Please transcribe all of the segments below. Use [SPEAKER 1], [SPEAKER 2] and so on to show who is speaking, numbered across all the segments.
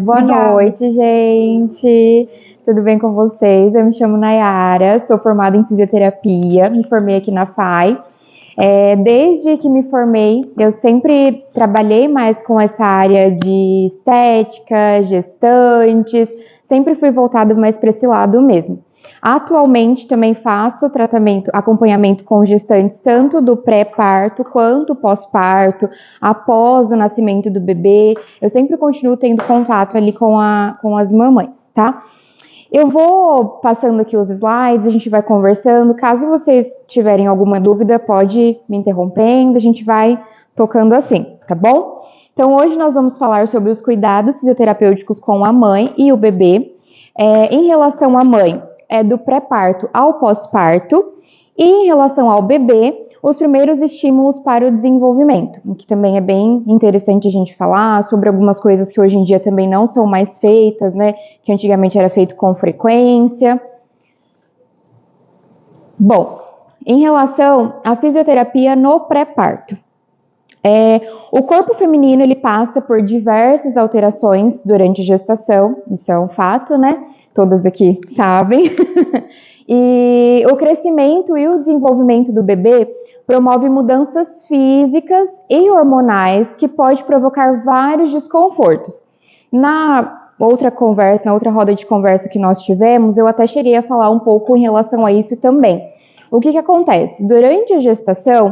[SPEAKER 1] Boa noite, gente. Tudo bem com vocês? Eu me chamo Nayara, sou formada em fisioterapia, me formei aqui na FAI. Desde que me formei, eu sempre trabalhei mais com essa área de estética, gestantes, sempre fui voltada mais para esse lado mesmo. Atualmente também faço acompanhamento com gestantes, tanto do pré-parto quanto pós-parto, após o nascimento do bebê. Eu sempre continuo tendo contato ali com as mamães, tá? Eu vou passando aqui os slides, a gente vai conversando. Caso vocês tiverem alguma dúvida, pode me interrompendo, a gente vai tocando assim, tá bom? Então, hoje nós vamos falar sobre os cuidados fisioterapêuticos com a mãe e o bebê. Em relação à mãe, do pré-parto ao pós-parto, e em relação ao bebê, os primeiros estímulos para o desenvolvimento, que também é bem interessante a gente falar sobre algumas coisas que hoje em dia também não são mais feitas, né, que antigamente era feito com frequência. Bom, em relação à fisioterapia no pré-parto, o corpo feminino ele passa por diversas alterações durante a gestação, isso é um fato, né? Todas aqui sabem. E o crescimento e o desenvolvimento do bebê promove mudanças físicas e hormonais que pode provocar vários desconfortos. Na outra roda de conversa que nós tivemos, eu até cheguei a falar um pouco em relação a isso também. O que acontece? Durante a gestação,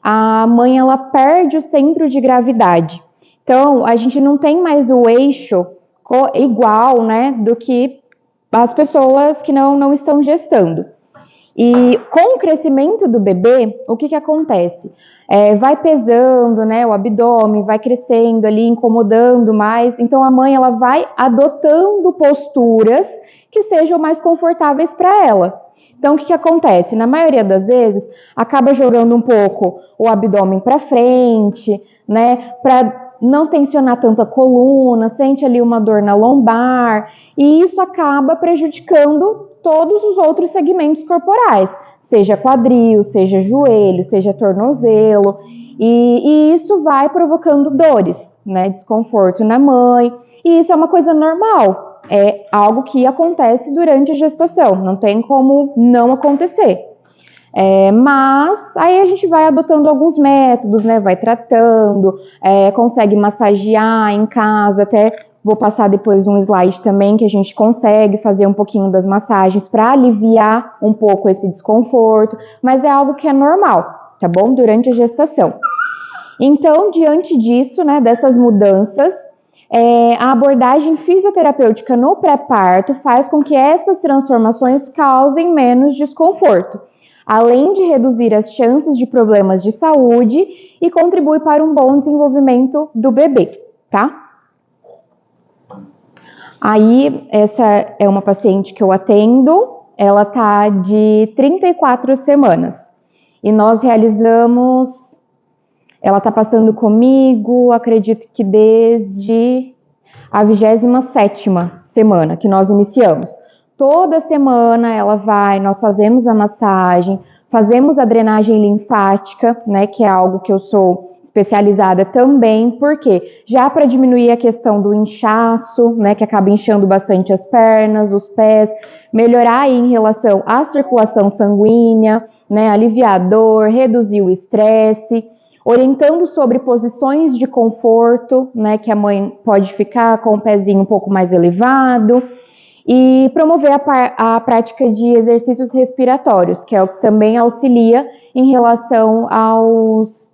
[SPEAKER 1] a mãe ela perde o centro de gravidade. Então, a gente não tem mais o eixo igual, né, do que as pessoas que não estão gestando. E com o crescimento do bebê, o que acontece? Vai pesando, né, o abdômen, vai crescendo ali, incomodando mais. Então, a mãe ela vai adotando posturas que sejam mais confortáveis para ela. Então, o que acontece? Na maioria das vezes, acaba jogando um pouco o abdômen para frente, né, para não tensionar tanto a coluna, sente ali uma dor na lombar, e isso acaba prejudicando todos os outros segmentos corporais, seja quadril, seja joelho, seja tornozelo, e isso vai provocando dores, né, desconforto na mãe, e isso é uma coisa normal, é algo que acontece durante a gestação, não tem como não acontecer. Mas aí a gente vai adotando alguns métodos, né? Vai tratando, consegue massagear em casa, até vou passar depois um slide também que a gente consegue fazer um pouquinho das massagens para aliviar um pouco esse desconforto, mas é algo que é normal, tá bom? Durante a gestação. Então, diante disso, né, dessas mudanças, a abordagem fisioterapêutica no pré-parto faz com que essas transformações causem menos desconforto, além de reduzir as chances de problemas de saúde e contribui para um bom desenvolvimento do bebê, tá? Aí, essa é uma paciente que eu atendo, ela tá de 34 semanas e nós realizamos, ela tá passando comigo, acredito que desde a 27ª semana que nós iniciamos. Toda semana ela vai, nós fazemos a massagem, fazemos a drenagem linfática, né, que é algo que eu sou especializada também, porque já para diminuir a questão do inchaço, né, que acaba inchando bastante as pernas, os pés, melhorar aí em relação à circulação sanguínea, né, aliviar a dor, reduzir o estresse, orientando sobre posições de conforto, né, que a mãe pode ficar com o pezinho um pouco mais elevado, e promover a prática de exercícios respiratórios, que é o que também auxilia em relação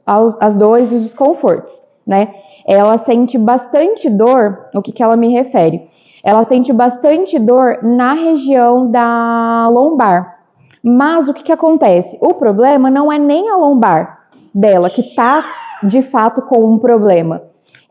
[SPEAKER 1] às dores e os desconfortos, né? Ela sente bastante dor, o que ela me refere? Ela sente bastante dor na região da lombar, mas o que acontece? O problema não é nem a lombar dela, que está de fato com um problema,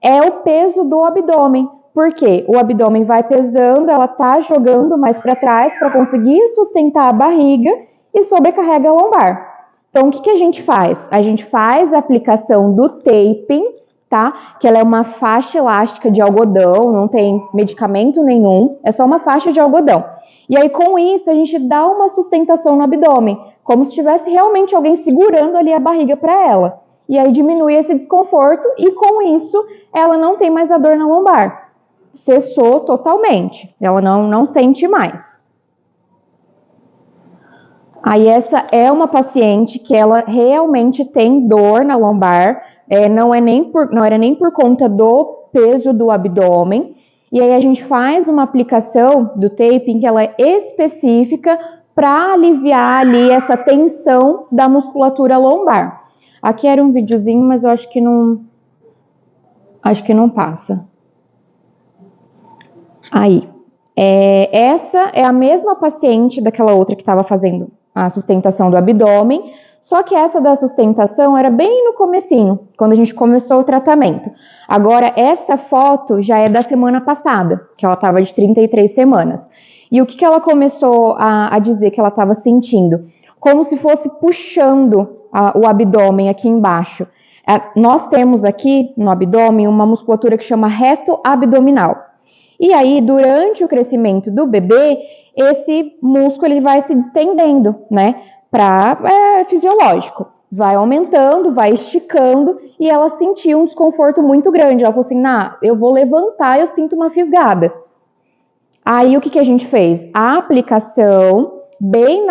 [SPEAKER 1] é o peso do abdômen. Porque o abdômen vai pesando, ela tá jogando mais para trás para conseguir sustentar a barriga e sobrecarrega a lombar. Então, o que a gente faz? A gente faz a aplicação do taping, tá? Que ela é uma faixa elástica de algodão, não tem medicamento nenhum, é só uma faixa de algodão. E aí, com isso, a gente dá uma sustentação no abdômen, como se tivesse realmente alguém segurando ali a barriga para ela. E aí diminui esse desconforto e, com isso, ela não tem mais a dor na lombar. cessou totalmente, ela não sente mais. Aí essa é uma paciente que ela realmente tem dor na lombar, não era nem por conta do peso do abdômen, e aí a gente faz uma aplicação do taping que ela é específica para aliviar ali essa tensão da musculatura lombar. Aqui era um videozinho, mas eu acho que não passa. Aí, essa é a mesma paciente daquela outra que estava fazendo a sustentação do abdômen, só que essa da sustentação era bem no comecinho, quando a gente começou o tratamento. Agora, essa foto já é da semana passada, que ela estava de 33 semanas. E o que ela começou a dizer que ela estava sentindo? Como se fosse puxando o abdômen aqui embaixo. Nós temos aqui no abdômen uma musculatura que chama reto abdominal. E aí, durante o crescimento do bebê, esse músculo ele vai se distendendo, né? Fisiológico. Vai aumentando, vai esticando, e ela sentiu um desconforto muito grande. Ela falou assim, eu vou levantar, eu sinto uma fisgada. Aí, o que a gente fez? A aplicação bem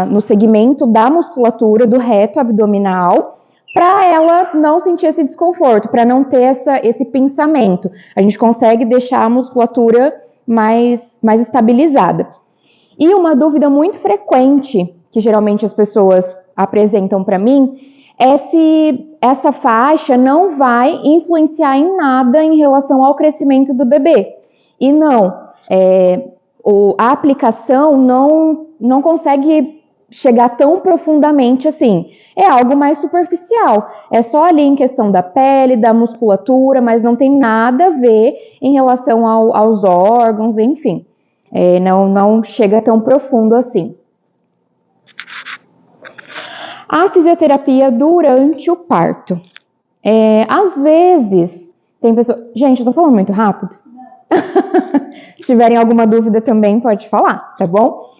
[SPEAKER 1] no segmento da musculatura do reto abdominal, para ela não sentir esse desconforto, para não ter esse pensamento. A gente consegue deixar a musculatura mais estabilizada. E uma dúvida muito frequente, que geralmente as pessoas apresentam para mim, é se essa faixa não vai influenciar em nada em relação ao crescimento do bebê. E não, a aplicação não consegue chegar tão profundamente assim. É algo mais superficial. É só ali em questão da pele, da musculatura, mas não tem nada a ver em relação aos órgãos, enfim. Não chega tão profundo assim. A fisioterapia durante o parto. Às vezes, tem pessoas... Gente, eu tô falando muito rápido? Se tiverem alguma dúvida também pode falar, tá bom?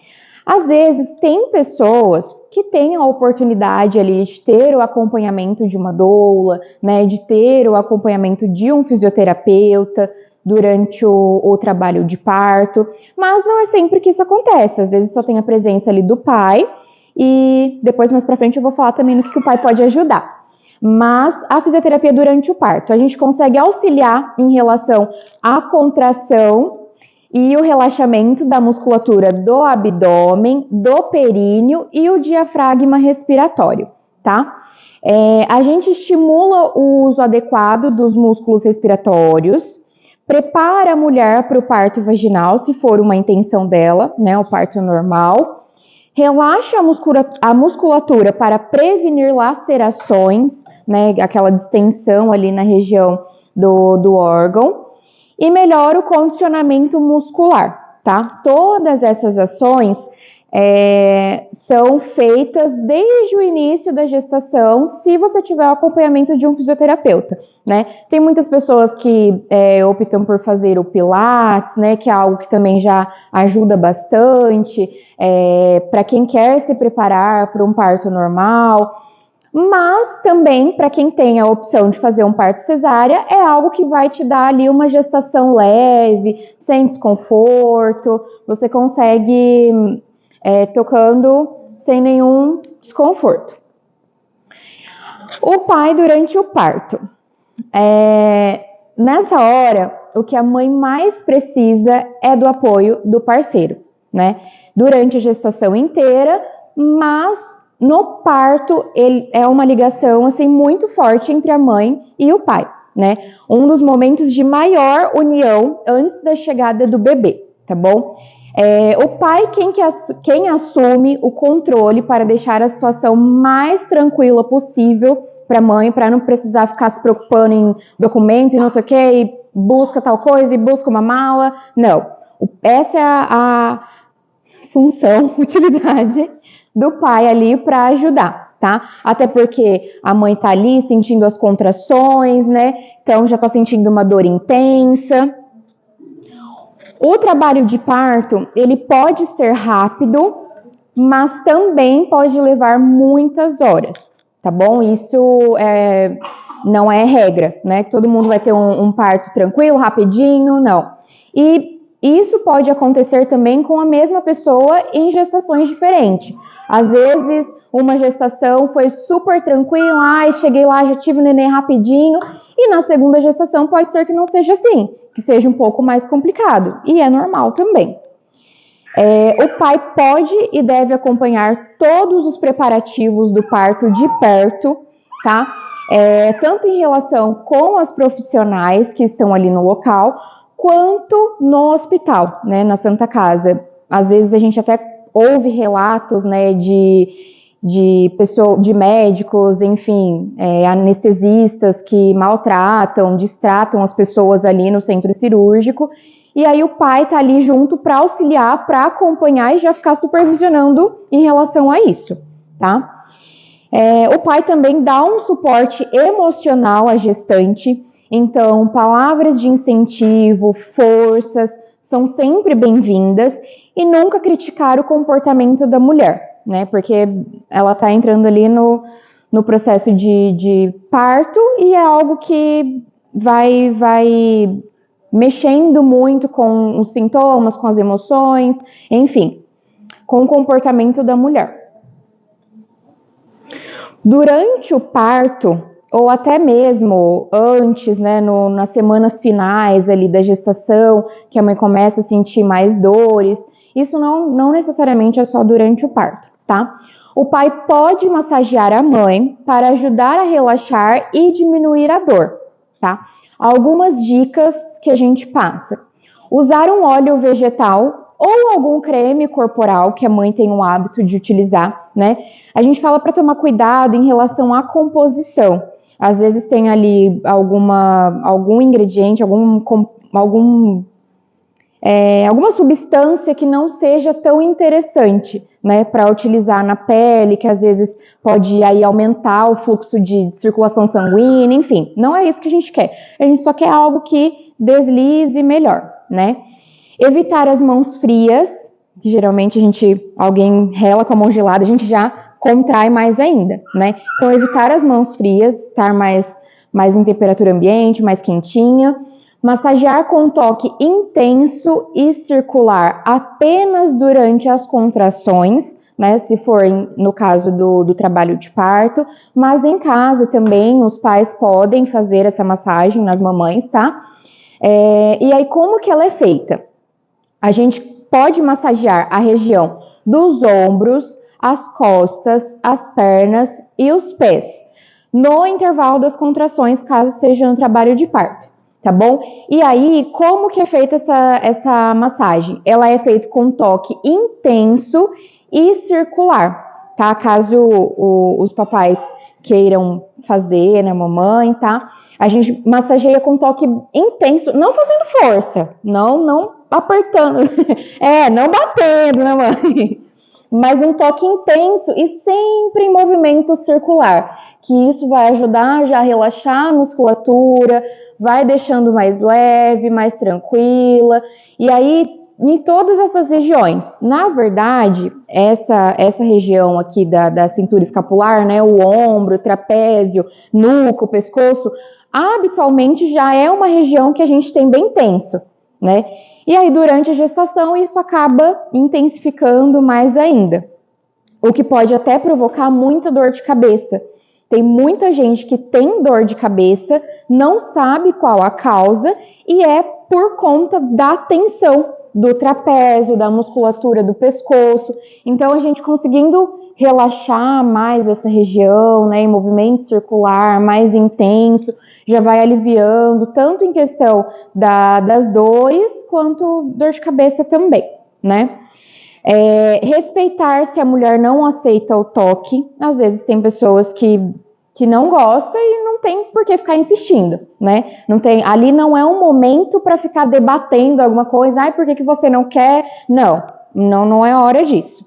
[SPEAKER 1] Às vezes, tem pessoas que têm a oportunidade ali de ter o acompanhamento de uma doula, né, de ter o acompanhamento de um fisioterapeuta durante o trabalho de parto, mas não é sempre que isso acontece. Às vezes só tem a presença ali do pai, e depois mais pra frente eu vou falar também no que o pai pode ajudar. Mas a fisioterapia durante o parto, a gente consegue auxiliar em relação à contração e o relaxamento da musculatura do abdômen, do períneo e o diafragma respiratório, tá? A gente estimula o uso adequado dos músculos respiratórios, prepara a mulher para o parto vaginal, se for uma intenção dela, né, o parto normal, relaxa a musculatura para prevenir lacerações, né, aquela distensão ali na região do órgão, e melhora o condicionamento muscular, tá? Todas essas ações são feitas desde o início da gestação, se você tiver o acompanhamento de um fisioterapeuta, né? Tem muitas pessoas que optam por fazer o Pilates, né? Que é algo que também já ajuda bastante, para quem quer se preparar para um parto normal. Mas também, para quem tem a opção de fazer um parto cesárea, é algo que vai te dar ali uma gestação leve, sem desconforto, você consegue tocando sem nenhum desconforto. O pai durante o parto. Nessa hora, o que a mãe mais precisa é do apoio do parceiro, né? Durante a gestação inteira, mas no parto, é uma ligação assim, muito forte entre a mãe e o pai, né? Um dos momentos de maior união antes da chegada do bebê, tá bom? O pai quem assume o controle para deixar a situação mais tranquila possível para a mãe, para não precisar ficar se preocupando em documento e não sei o que, e busca tal coisa, e busca uma mala. Não. Essa é a função, utilidade do pai ali para ajudar, tá? Até porque a mãe tá ali sentindo as contrações, né? Então já tá sentindo uma dor intensa. O trabalho de parto, ele pode ser rápido, mas também pode levar muitas horas, tá bom? Isso não é regra, né? Todo mundo vai ter um parto tranquilo, rapidinho, não. E isso pode acontecer também com a mesma pessoa em gestações diferentes. Às vezes, uma gestação foi super tranquila, cheguei lá, já tive o neném rapidinho, e na segunda gestação pode ser que não seja assim, que seja um pouco mais complicado, e é normal também. O pai pode e deve acompanhar todos os preparativos do parto de perto, tá? Tanto em relação com as profissionais que estão ali no local, quanto no hospital, né, na Santa Casa. Às vezes a gente até ouve relatos, né, de médicos, enfim, anestesistas que maltratam, distratam as pessoas ali no centro cirúrgico, e aí o pai tá ali junto para auxiliar, para acompanhar e já ficar supervisionando em relação a isso, tá? O pai também dá um suporte emocional à gestante, então palavras de incentivo, forças, são sempre bem-vindas, e nunca criticar o comportamento da mulher, né? Porque ela tá entrando ali no processo de parto e é algo que vai mexendo muito com os sintomas, com as emoções, enfim, com o comportamento da mulher. Durante o parto, ou até mesmo antes, né, nas semanas finais ali da gestação, que a mãe começa a sentir mais dores, isso não necessariamente é só durante o parto, tá? O pai pode massagear a mãe para ajudar a relaxar e diminuir a dor, tá? Algumas dicas que a gente passa. Usar um óleo vegetal ou algum creme corporal que a mãe tem o hábito de utilizar, né? A gente fala para tomar cuidado em relação à composição. Às vezes tem ali algum ingrediente, alguma substância que não seja tão interessante, né, para utilizar na pele, que às vezes pode aí aumentar o fluxo de circulação sanguínea, enfim, não é isso que a gente quer. A gente só quer algo que deslize melhor, né? Evitar as mãos frias, que geralmente alguém rela com a mão gelada, a gente já contrai mais ainda, né? Então, evitar as mãos frias, estar mais em temperatura ambiente, mais quentinha. Massagear com toque intenso e circular apenas durante as contrações, né? Se for no caso do trabalho de parto, mas em casa também os pais podem fazer essa massagem nas mamães, tá? E aí, como que ela é feita? A gente pode massagear a região dos ombros, as costas, as pernas e os pés, no intervalo das contrações, caso seja no trabalho de parto, tá bom? E aí, como que é feita essa massagem? Ela é feita com toque intenso e circular, tá? Caso os papais queiram fazer, né, mamãe, tá? A gente massageia com toque intenso, não fazendo força, não apertando, não batendo, né, mãe? Mas um toque intenso e sempre em movimento circular, que isso vai ajudar já a relaxar a musculatura, vai deixando mais leve, mais tranquila, e aí em todas essas regiões. Na verdade, essa região aqui da cintura escapular, né, o ombro, o trapézio, nuca, o pescoço, habitualmente já é uma região que a gente tem bem tenso, né? E aí, durante a gestação, isso acaba intensificando mais ainda, o que pode até provocar muita dor de cabeça. Tem muita gente que tem dor de cabeça, não sabe qual a causa, e é por conta da tensão do trapézio, da musculatura do pescoço. Então, a gente conseguindo relaxar mais essa região, né, em movimento circular mais intenso, já vai aliviando, tanto em questão das dores, quanto dor de cabeça também, né? Respeitar se a mulher não aceita o toque. Às vezes tem pessoas que não gostam e não tem por que ficar insistindo, né? Ali não é um momento para ficar debatendo alguma coisa, por que você não quer? Não é hora disso.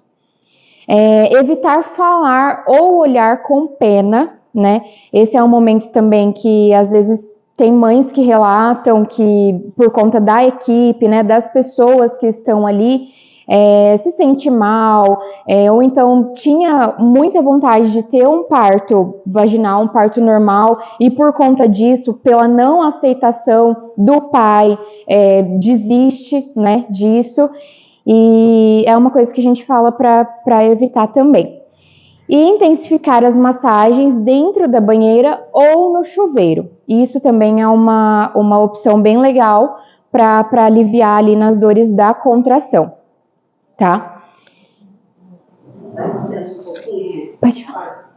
[SPEAKER 1] Evitar falar ou olhar com pena, né? Esse é um momento também que às vezes tem mães que relatam que por conta da equipe, né, das pessoas que estão ali, se sente mal, ou então tinha muita vontade de ter um parto vaginal, um parto normal, e por conta disso, pela não aceitação do pai, desiste, né, disso, e é uma coisa que a gente fala para evitar também. E intensificar as massagens dentro da banheira ou no chuveiro. Isso também é uma opção bem legal para aliviar ali nas dores da contração, tá? Pode falar.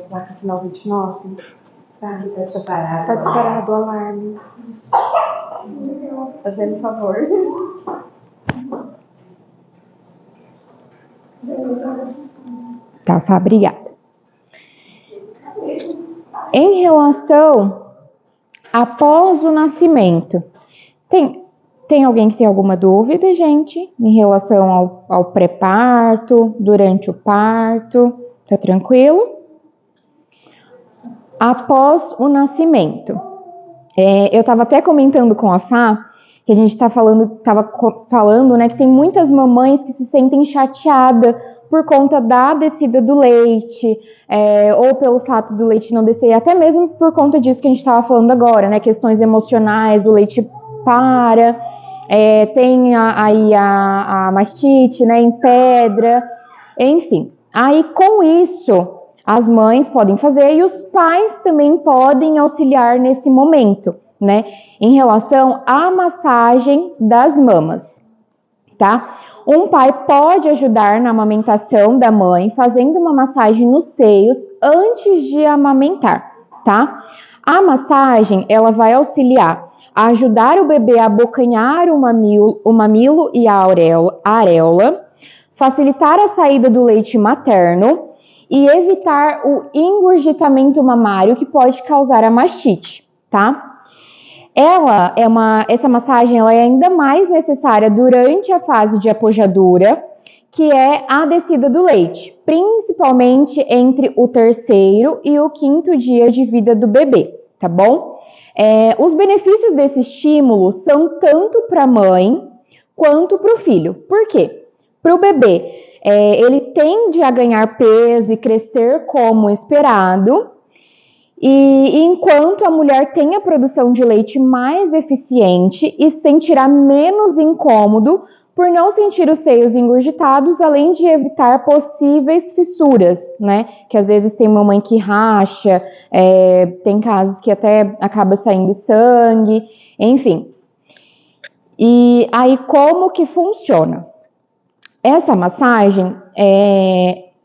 [SPEAKER 2] Placa final 29. Tá disparado o alarme. Fazendo favor.
[SPEAKER 1] Tá, Fá, obrigada. Em relação após o nascimento, tem alguém que tem alguma dúvida, gente, em relação ao pré-parto, durante o parto? Tá tranquilo? Após o nascimento. Eu estava até comentando com a Fá que a gente estava falando, né, que tem muitas mamães que se sentem chateadas por conta da descida do leite, ou pelo fato do leite não descer, até mesmo por conta disso que a gente estava falando agora, né, questões emocionais, o leite para, tem aí a mastite, né, em pedra, enfim. Aí com isso, as mães podem fazer e os pais também podem auxiliar nesse momento, né, em relação à massagem das mamas, tá? Um pai pode ajudar na amamentação da mãe, fazendo uma massagem nos seios antes de amamentar, tá? A massagem, ela vai auxiliar a ajudar o bebê a abocanhar o mamilo e a areola, facilitar a saída do leite materno e evitar o engurgitamento mamário que pode causar a mastite, tá? Essa massagem ela é ainda mais necessária durante a fase de apojadura, que é a descida do leite, principalmente entre o 3º e o 5º dia de vida do bebê, tá bom? Os benefícios desse estímulo são tanto para a mãe quanto para o filho. Por quê? Para o bebê, ele tende a ganhar peso e crescer como esperado, e enquanto a mulher tem a produção de leite mais eficiente e sentirá menos incômodo por não sentir os seios engurgitados, além de evitar possíveis fissuras, né? Que às vezes tem mamãe que racha, tem casos que até acaba saindo sangue, enfim. E aí como que funciona? Essa massagem,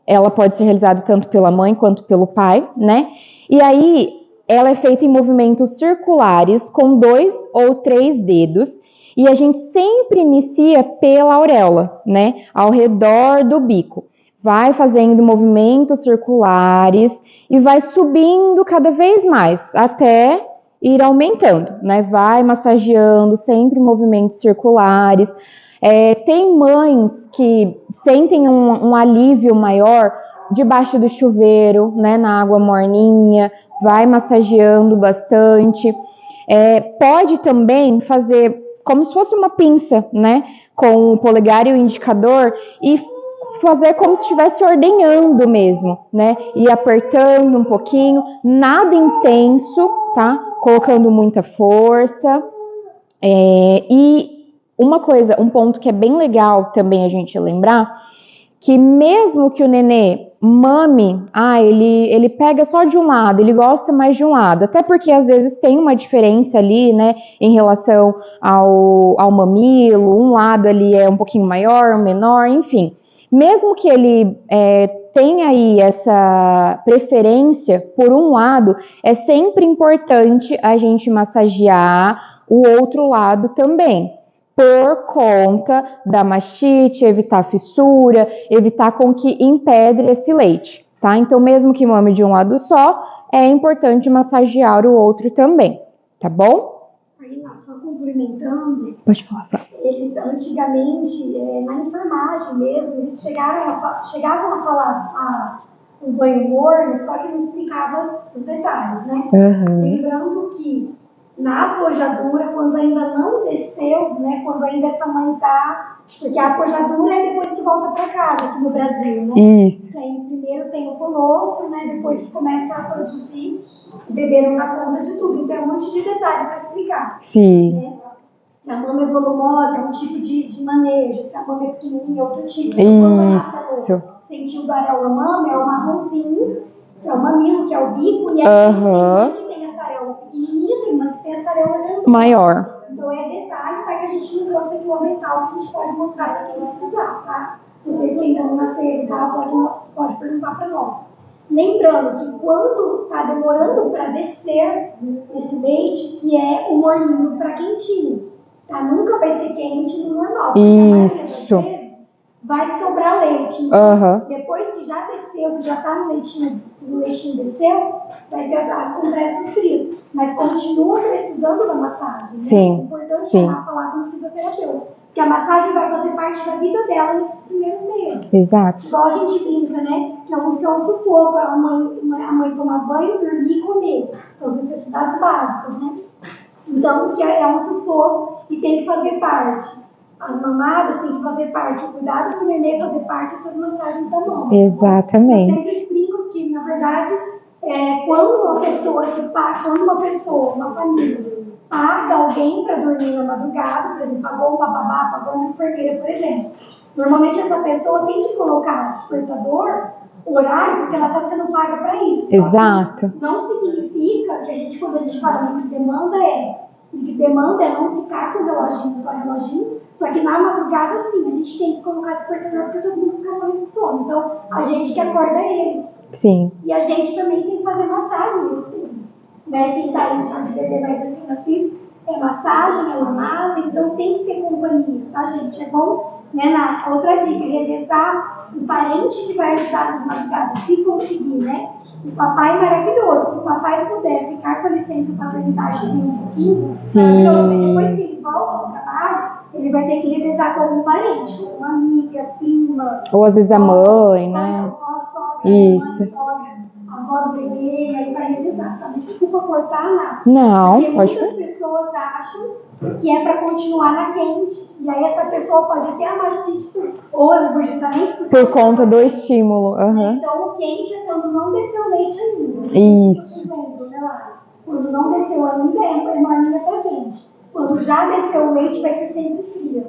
[SPEAKER 1] ela pode ser realizada tanto pela mãe quanto pelo pai, né? E aí, ela é feita em movimentos circulares com 2 ou 3 dedos e a gente sempre inicia pela auréola, né? Ao redor do bico. Vai fazendo movimentos circulares e vai subindo cada vez mais até ir aumentando, né? Vai massageando sempre movimentos circulares. Tem mães que sentem um alívio maior debaixo do chuveiro, né, na água morninha, vai massageando bastante. Pode também fazer como se fosse uma pinça, né, com o polegar e o indicador e fazer como se estivesse ordenhando mesmo, né, e apertando um pouquinho, nada intenso, tá, colocando muita força. E um ponto que é bem legal também a gente lembrar, que mesmo que o nenê mame, ele pega só de um lado, ele gosta mais de um lado, até porque às vezes tem uma diferença ali, né, em relação ao mamilo, um lado ali é um pouquinho maior, menor, enfim. Mesmo que ele tenha aí essa preferência por um lado, é sempre importante a gente massagear o outro lado também, por conta da mastite, evitar fissura, evitar com que empedre esse leite, tá? Então, mesmo que mame de um lado só, é importante massagear o outro também, tá bom?
[SPEAKER 3] Aí, só complementando,
[SPEAKER 1] pode falar.
[SPEAKER 3] Eles antigamente, na enfermagem mesmo, eles chegavam a falar um banho morno, só que não explicava os detalhes, né?
[SPEAKER 1] Uhum.
[SPEAKER 3] Lembrando que na apojadura, quando ainda não desceu, né, quando ainda essa mãe está... Porque a apojadura é depois que volta para casa, aqui no Brasil, né?
[SPEAKER 1] Isso.
[SPEAKER 3] Aí, primeiro tem o colostro, né, depois que começa a produzir, o bebê não dá conta de tudo. Então, é um monte de detalhe para explicar.
[SPEAKER 1] Sim.
[SPEAKER 3] Né? Se a mama é volumosa, é um tipo de manejo. Se a mama é pequenininha, é outro tipo.
[SPEAKER 1] Isso.
[SPEAKER 3] Sentiu da areola mama, é o marronzinho, que é o mamilo, que é o bico, e aí tem que tem essa areola pequenininha, tem uma que tem essa areola grande.
[SPEAKER 1] Maior.
[SPEAKER 3] Então é detalhe, tá, que a gente não trouxe aqui o mental, que a gente pode mostrar para quem precisar, tá? Vocês que ainda não nasceram, tá? Pode perguntar para nós. Lembrando que quando está demorando para descer esse leite, que é o morninho para quentinho, tá? Nunca vai ser quente no normal.
[SPEAKER 1] Isso.
[SPEAKER 3] Vai sobrar leite. Então, depois que já desceu, que já está no leitinho desceu, vai ser as compressas frias. Mas continua precisando da massagem.
[SPEAKER 1] Sim.
[SPEAKER 3] Né? É importante falar com o fisioterapeuta. Porque a massagem vai fazer parte da vida dela nesses primeiros meses.
[SPEAKER 1] Exato.
[SPEAKER 3] Igual a gente brinca, né? Que é um sufoco a mãe tomar banho, dormir e comer. São necessidades básicas, né? Então, que é um sufoco e tem que fazer parte. As mamadas têm que fazer parte, o cuidado com o nenê fazer parte dessas massagens da mão.
[SPEAKER 1] Exatamente.
[SPEAKER 3] Eu sempre explico que, na verdade, quando uma pessoa, uma família, paga alguém para dormir na madrugada, por exemplo, pagou um bababá, pagou uma enfermeira, por exemplo, normalmente essa pessoa tem que colocar despertador, horário, porque ela está sendo paga para isso.
[SPEAKER 1] Exato.
[SPEAKER 3] Não significa que a gente, quando a gente fala livre demanda é não ficar com só reloginho, só que na madrugada, sim, a gente tem que colocar despertador porque todo mundo fica morrendo de sono. Então, a gente que acorda eles.
[SPEAKER 1] Sim.
[SPEAKER 3] E a gente também tem que fazer massagem, né? Quem tá aí já de bebê mais assim, é massagem, é lamada, então tem que ter companhia, tá, gente? É bom, né? Outra dica, revezar o parente que vai ajudar nas madrugadas, se conseguir, né? O papai é maravilhoso. Se o papai puder ficar com a licença paternidade também um pouquinho, maravilhoso. Depois que ele volta ao trabalho, ele vai ter que revezar com algum parente, uma amiga, prima.
[SPEAKER 1] Ou às vezes a mãe, né?
[SPEAKER 3] Sogra,
[SPEAKER 1] isso.
[SPEAKER 3] Sogra, a avó do bebê, aí vai revezar. Tá? Desculpa cortar lá.
[SPEAKER 1] Não,
[SPEAKER 3] porque
[SPEAKER 1] pode.
[SPEAKER 3] Muitas pessoas acham que é para continuar na quente. E aí essa pessoa pode ter a mastite ou a regurgitamento
[SPEAKER 1] por conta do estímulo.
[SPEAKER 3] Então o quente é quando não desceu o leite ainda.
[SPEAKER 1] Isso.
[SPEAKER 3] Quando não desceu ainda, é morninha para quente. Quando já desceu o leite, vai ser sempre fria.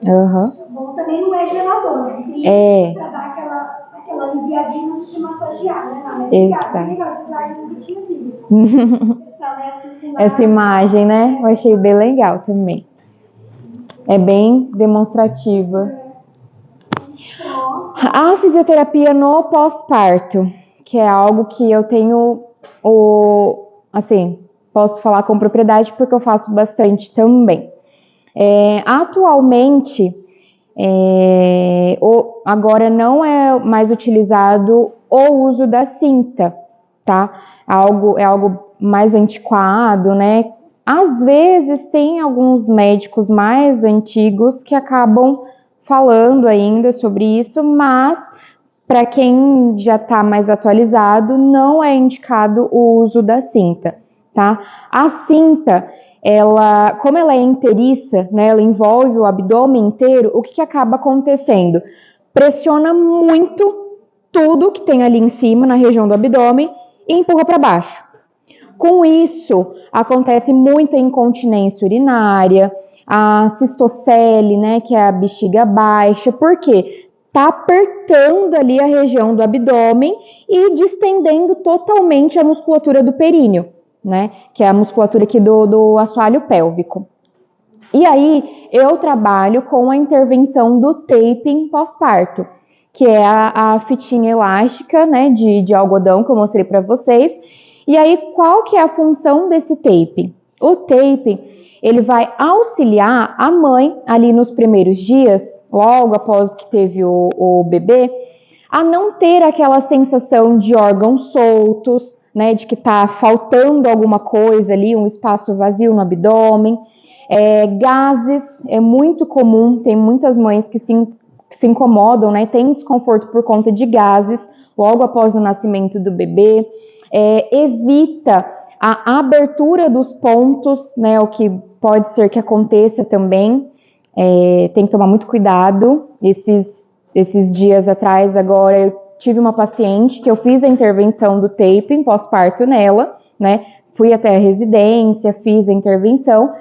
[SPEAKER 3] Bom, também não é gelador, né? Fria para dar aquela aliviadinha antes de massagear, né? Não, mas legal, essa imagem eu nunca tinha visto.
[SPEAKER 1] Essa imagem, né? Eu achei bem legal também. É bem demonstrativa. A fisioterapia no pós-parto, que é algo que eu tenho, assim, posso falar com propriedade porque eu faço bastante também. Atualmente, agora não é mais utilizado o uso da cinta, tá? É algo mais antiquado, né? Às vezes tem alguns médicos mais antigos que acabam falando ainda sobre isso, mas para quem já está mais atualizado, não é indicado o uso da cinta, tá? A cinta, como ela é inteiriça, né, ela envolve o abdômen inteiro, o que acaba acontecendo? Pressiona muito tudo que tem ali em cima, na região do abdômen, e empurra para baixo. Com isso, acontece muita incontinência urinária, a cistocele, né, que é a bexiga baixa, porque tá apertando ali a região do abdômen e distendendo totalmente a musculatura do períneo, né, que é a musculatura aqui do assoalho pélvico. E aí, eu trabalho com a intervenção do taping pós-parto, que é a fitinha elástica, né, de algodão que eu mostrei para vocês. E aí, qual que é a função desse taping? O taping, ele vai auxiliar a mãe ali nos primeiros dias, logo após que teve o bebê, a não ter aquela sensação de órgãos soltos, né, de que tá faltando alguma coisa ali, um espaço vazio no abdômen. Gases, é muito comum, tem muitas mães que se incomodam, né, tem desconforto por conta de gases, logo após o nascimento do bebê. Evita a abertura dos pontos, né, o que pode ser que aconteça também, tem que tomar muito cuidado. Esses dias atrás, agora, eu tive uma paciente que eu fiz a intervenção do taping pós-parto nela, né, fui até a residência, fiz a intervenção,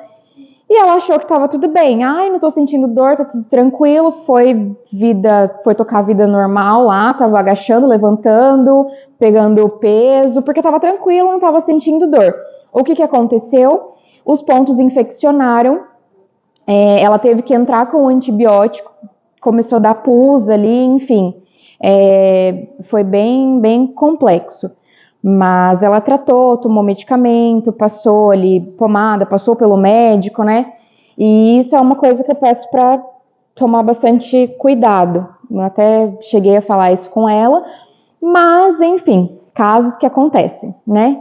[SPEAKER 1] e ela achou que estava tudo bem. Ai, não tô sentindo dor, tá tudo tranquilo. Foi tocar a vida normal lá, tava agachando, levantando, pegando peso, porque tava tranquilo, não tava sentindo dor. O que aconteceu? Os pontos infeccionaram, ela teve que entrar com o antibiótico, começou a dar pus ali, enfim. Foi bem complexo. Mas ela tratou, tomou medicamento, passou ali pomada, passou pelo médico, né? E isso é uma coisa que eu peço para tomar bastante cuidado. Eu até cheguei a falar isso com ela, mas enfim, casos que acontecem, né?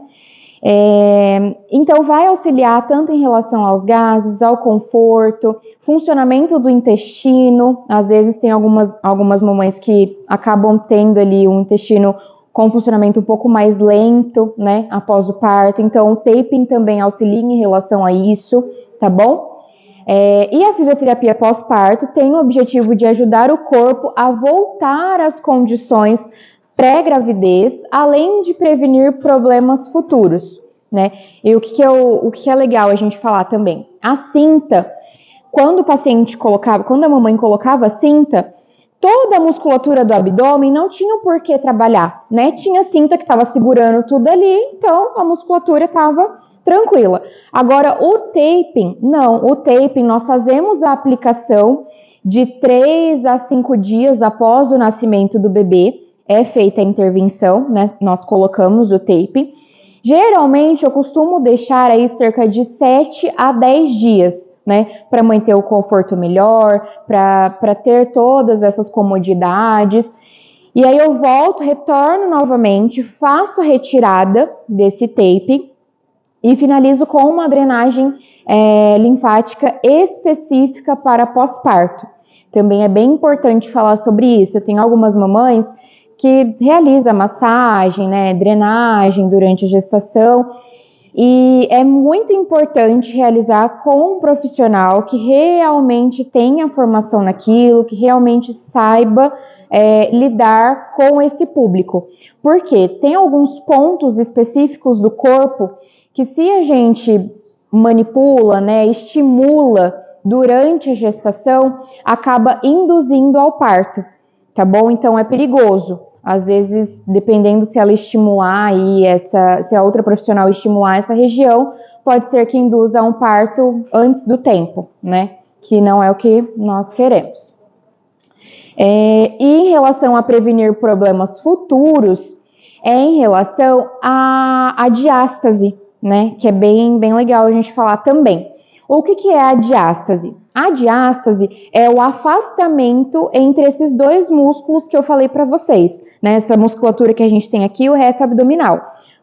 [SPEAKER 1] Então vai auxiliar tanto em relação aos gases, ao conforto, funcionamento do intestino. Às vezes tem algumas mamães que acabam tendo ali um intestino com funcionamento um pouco mais lento, né, após o parto. Então, o taping também auxilia em relação a isso, tá bom? E a fisioterapia pós-parto tem o objetivo de ajudar o corpo a voltar às condições pré-gravidez, além de prevenir problemas futuros, né? E o que é legal a gente falar também? A cinta, quando a mamãe colocava a cinta, toda a musculatura do abdômen não tinha por que trabalhar, né? Tinha cinta que estava segurando tudo ali, então a musculatura estava tranquila. Agora, o taping, não. O taping, nós fazemos a aplicação de 3 a 5 dias após o nascimento do bebê. É feita a intervenção, né? Nós colocamos o taping. Geralmente, eu costumo deixar aí cerca de 7 a 10 dias, né, para manter o conforto melhor, para ter todas essas comodidades. E aí eu volto, retorno novamente, faço a retirada desse tape e finalizo com uma drenagem linfática específica para pós-parto. Também é bem importante falar sobre isso. Eu tenho algumas mamães que realizam massagem, né, drenagem durante a gestação. E é muito importante realizar com um profissional que realmente tenha formação naquilo, que realmente saiba lidar com esse público. Porque tem alguns pontos específicos do corpo que, se a gente manipula, né, estimula durante a gestação, acaba induzindo ao parto, tá bom? Então é perigoso. Às vezes, dependendo se ela estimular aí se a outra profissional estimular essa região, pode ser que induza um parto antes do tempo, né? Que não é o que nós queremos. E em relação a prevenir problemas futuros, em relação à diástase, né? Que é bem legal a gente falar também. O que é a diástase? A diástase é o afastamento entre esses dois músculos que eu falei para vocês, né? Essa musculatura que a gente tem aqui, o reto abdominal.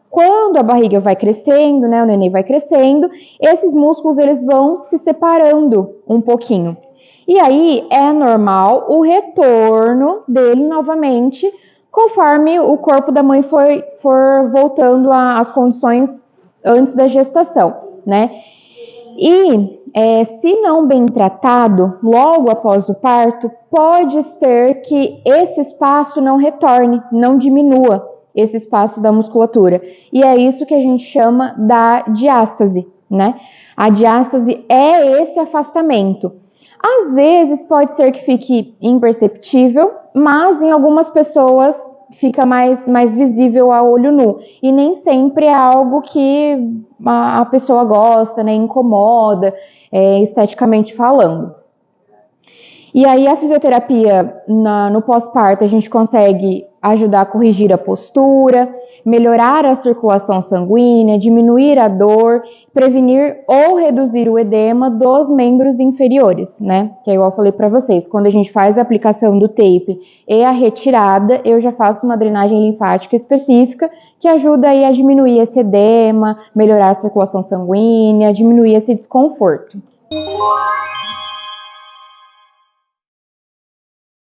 [SPEAKER 1] Quando a barriga vai crescendo, né, o neném vai crescendo, esses músculos eles vão se separando um pouquinho. E aí é normal o retorno dele novamente, conforme o corpo da mãe for voltando às condições antes da gestação, né? E se não bem tratado, logo após o parto, pode ser que esse espaço não retorne, não diminua esse espaço da musculatura. E é isso que a gente chama da diástase, né? A diástase é esse afastamento. Às vezes pode ser que fique imperceptível, mas em algumas pessoas fica mais visível a olho nu. E nem sempre é algo que a pessoa gosta, né, incomoda, esteticamente falando. E aí a fisioterapia no pós-parto a gente consegue ajudar a corrigir a postura, melhorar a circulação sanguínea, diminuir a dor, prevenir ou reduzir o edema dos membros inferiores, né? Que é igual eu falei para vocês, quando a gente faz a aplicação do tape e a retirada, eu já faço uma drenagem linfática específica que ajuda aí a diminuir esse edema, melhorar a circulação sanguínea, diminuir esse desconforto.